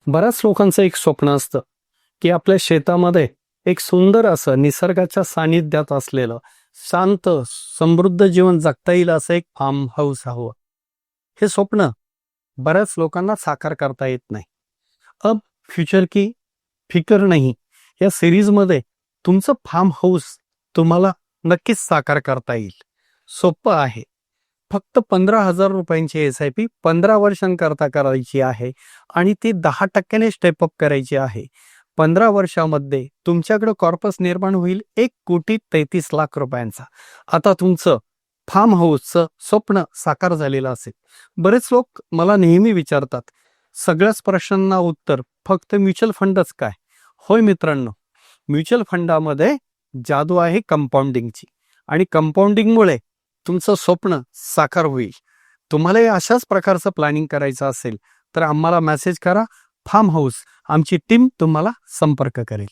बऱ्याच लोकांचं एक स्वप्न असतं की आपल्या शेतामध्ये एक सुंदर असं निसर्गाच्या सानिध्यात असलेलं शांत समृद्ध जीवन जगता येईल असं एक फार्म हाऊस हवं. हे स्वप्न बऱ्याच लोकांना साकार करता येत नाही. अब फ्युचर की फिकर नाही या सिरीजमध्ये तुमचं फार्म हाऊस तुम्हाला नक्कीच साकार करता येईल. सोपं आहे. फक्त 15,000 रुपयांची SIP 15 वर्षांकरता करायची आहे आणि ती 10% स्टेप अप करायची आहे. 15 वर्षामध्ये तुमच्याकडे कॉर्पस निर्माण होईल 1,33,00,000 रुपयांचा. आता तुमचं फार्म हाऊसचं स्वप्न साकार झालेलं असेल. बरेच लोक मला नेहमी विचारतात, सगळ्याच प्रश्नांना उत्तर फक्त म्युच्युअल फंडच काय? होय मित्रांनो, म्युच्युअल फंडामध्ये जादू आहे कंपाऊंडिंगची आणि कंपाऊंडिंगमुळे तुमचं स्वप्न साकार होईल. तुम्हालाही अशाच प्रकारचं प्लॅनिंग करायचं असेल तर आम्हाला मेसेज करा. फार्म हाऊस आमची टीम तुम्हाला संपर्क करेल.